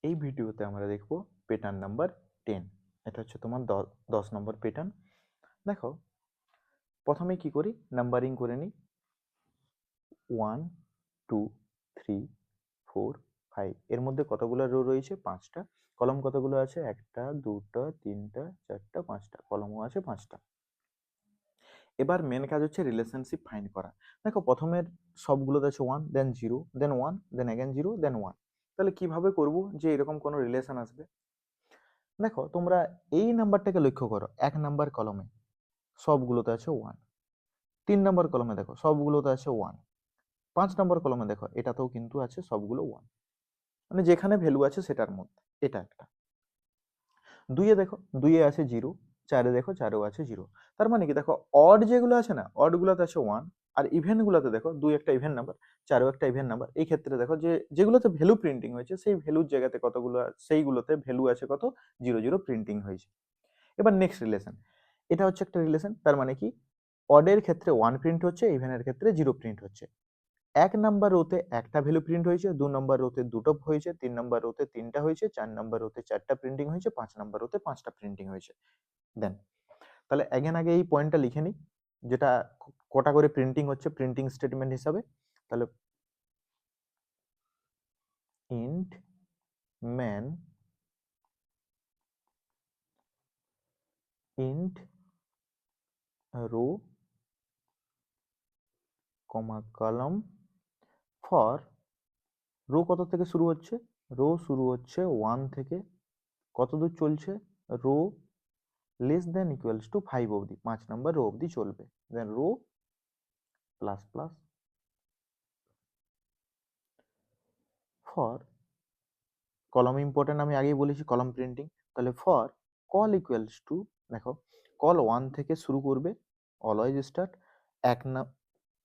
এই ভিডিওতে আমরা দেখব প্যাটার্ন নাম্বার 10। এটা হচ্ছে তোমার 10 নম্বর প্যাটার্ন। দেখো, প্রথমে কি করি, নাম্বারিং করে নিই। 1 2 3 4 5। এর মধ্যে কতগুলো রো রয়েছে? 5টা। কলাম কতগুলো আছে? 1টা 2টা 3টা 4টা 5টা। কলামও আছে 5টা। এবার মেন কাজ হচ্ছে রিলেশনশিপ ফাইন্ড করা। দেখো, প্রথমের সবগুলোতে আছে 1, দেন 0, দেন 1, দেন अगेन 0, দেন 1। তাহলে কিভাবে করব যে এরকম কোনো রিলেশন আসবে? দেখো, তোমরা এই নাম্বারটাকে লক্ষ্য করো। 1 নাম্বার কলমে সবগুলোতে আছে 1। 3 নাম্বার কলমে দেখো সবগুলোতে আছে 1। 5 নাম্বার কলমে দেখো এটাতেও কিন্তু আছে সবগুলো 1। মানে যেখানে ভ্যালু আছে সেটার মধ্যে এটা একটা। 2 এ দেখো 2 এ আছে 0, 4 এ দেখো 4 এও আছে 0। তার মানে কি, দেখো অড যেগুলো আছে না, অড গুলোতে আছে 1, আর ইভেন গুলোতে দেখো 2 একটা ইভেন নাম্বার, 4 ও একটা ইভেন নাম্বার। এই ক্ষেত্রে দেখো যে যেগুলোতে ভ্যালু প্রিন্টিং হয়েছে সেই ভ্যালুর জায়গাতে কতগুলো, সেইগুলোতে ভ্যালু আছে কত, 0 0 প্রিন্টিং হয়েছে। এবার নেক্সট রিলেশন, এটা হচ্ছে একটা রিলেশন। তার মানে কি, অডের ক্ষেত্রে 1 প্রিন্ট হচ্ছে, ইভেনের ক্ষেত্রে 0 প্রিন্ট হচ্ছে। 1 নাম্বার রোতে একটা ভ্যালু প্রিন্ট হয়েছে, 2 নাম্বার রোতে দুটো হয়েছে, 3 নাম্বার রোতে তিনটা হয়েছে, 4 নাম্বার রোতে 4টা প্রিন্টিং হয়েছে, 5 নাম্বার রোতে 5টা প্রিন্টিং হয়েছে। দেন তাহলে অ্যাগেন আগে এই পয়েন্টটা লিখে নিই, যেটা কটা করে প্রিন্টিং হচ্ছে প্রিন্টিং স্টেটমেন্ট হিসাবে। তাহলে int man int row comma column for row কত থেকে শুরু হচ্ছে, রো শুরু হচ্ছে 1 থেকে, কত দূর চলছে, row less than equals to 5 অবধি, 5 নাম্বার রো অবধি চলবে। Then row plus plus for column important, আমি আগেই বলেছি কলাম প্রিন্টিং। তাহলে ফর কল ইকুয়ালস টু, দেখো কল 1 থেকে শুরু করবে, অলওয়েজ স্টার্ট, এক না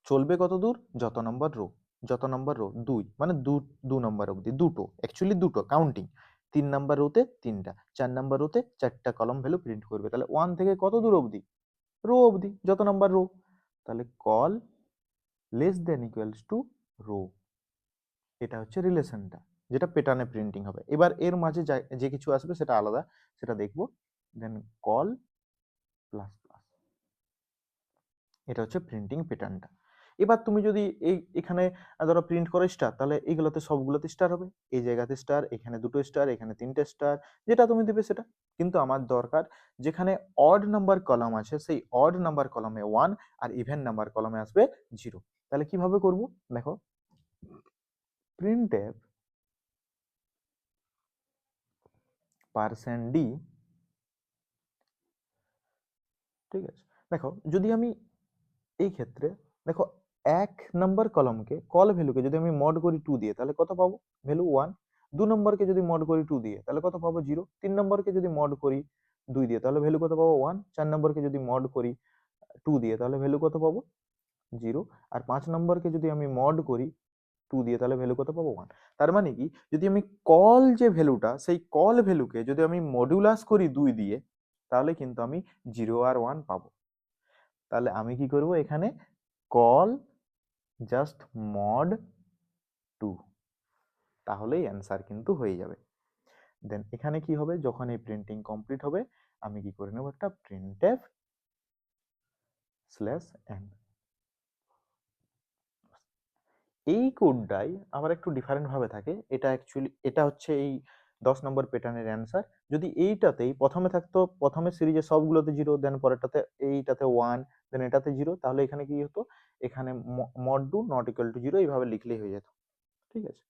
চলবে কত দূর, যত নাম্বার রো, যত নাম্বার রো 2, মানে দু নাম্বার অবধি, দুটো অ্যাকচুয়ালি দুটো কাউন্টিং। 3 নাম্বার রোতে 3টা, 4 নাম্বার রোতে 4টা কলম ভ্যালু প্রিন্ট করবে। তাহলে 1 থেকে কত দূর অবধি, রো অবধি, যত নাম্বার রো। তাহলে col less than equals to row, এটা হচ্ছে রিলেশনটা, যেটা প্যাটার্নে প্রিন্টিং হবে। এবার এর মাঝে যে কিছু আসবে সেটা আলাদা, সেটা দেখবো। দেন কল প্লাস প্লাস, এটা হচ্ছে প্রিন্টিং প্যাটার্নটা। এবার তুমি যদি এখানে ধরো প্রিন্ট করো স্টার, তাহলে এইগুলোতে সবগুলোতে স্টার হবে, এই জায়গাতে স্টার, এখানে দুটো স্টার, এখানে তিনটে স্টার, যেটা তুমি দিবে সেটা। কিন্তু আমার দরকার যেখানে অড নাম্বার কলাম আছে সেই অড নাম্বার কলামে 1 আর ইভেন নাম্বার কলামে আসবে 0। তাহলে কিভাবে করব, দেখো প্রিন্টএফ %d, ঠিক আছে। দেখো যদি আমি এই ক্ষেত্রে, দেখো 1 নাম্বার কলমকে, কল ভ্যালুকে যদি আমি মড করি 2 দিয়ে, তাহলে কত পাবো, ভ্যালু 1। 2 নম্বরকে যদি মড করি 2 দিয়ে, তাহলে কত পাবো, 0। 3 নম্বরকে যদি মড করি 2 দিয়ে, তাহলে ভ্যালু কত পাবো, 1। 4 নম্বরকে যদি মড করি 2 দিয়ে, তাহলে ভ্যালু কত পাবো, 0। আর 5 নম্বরকে যদি আমি মড করি 2 দিয়ে, তাহলে ভ্যালু কত পাবো, 1। তার মানে কি, যদি আমি কল যে ভ্যালুটা, সেই কল ভ্যালুকে যদি আমি মডুলাস করি 2 দিয়ে, তাহলে কিন্তু আমি 0 আর 1 পাবো। তাহলে আমি কি করব, এখানে কল জাস্ট মড 2, তাহলেই অ্যান্সার কিন্তু হয়ে যাবে। দেন এখানে কি হবে, যখন এই প্রিন্টিং কমপ্লিট হবে, আমি কি করে নেব, একটা প্রিন্টএফ /n। এই কোডটাই আবার একটু ডিফারেন্ট ভাবে থাকে। এটা অ্যাকচুয়ালি, এটা হচ্ছে এই 10 নম্বর প্যাটার্নের অ্যান্সার। যদি এইটাতেই প্রথমে থাকতো, প্রথমে সিরিজে সবগুলোতে 0, দেন পরেরটাতে এইটাতে 1, দেন এটাতে 0, তাহলে এখানে কি হতো, এখানে mod 2 নট ইকুয়াল টু 0 এইভাবে লিখলেই হয়ে যেত। ঠিক আছে,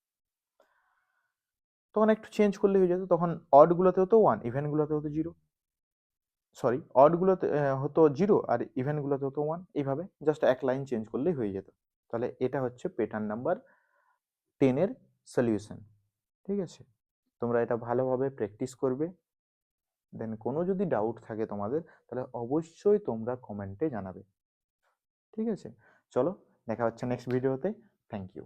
তখন একটু চেঞ্জ করলে হয়ে যেত, তখন অড গুলোতে হতো 1, ইভেন গুলোতে হতো 0, সরি অড গুলোতে হতো 0 আর ইভেন গুলোতে হতো 1। এইভাবে জাস্ট এক লাইন চেঞ্জ করলেই হয়ে যেত। তাহলে এটা হচ্ছে প্যাটার্ন নাম্বার 10 এর সলিউশন। ঠিক আছে, তোমরা এটা ভালোভাবে প্র্যাকটিস করবে। দেন কোনো যদি ডাউট থাকে তোমাদের, তাহলে অবশ্যই তোমরা কমেন্টে জানাবে। ঠিক আছে, চলো দেখা হচ্ছে নেক্সট ভিডিওতে। Thank you.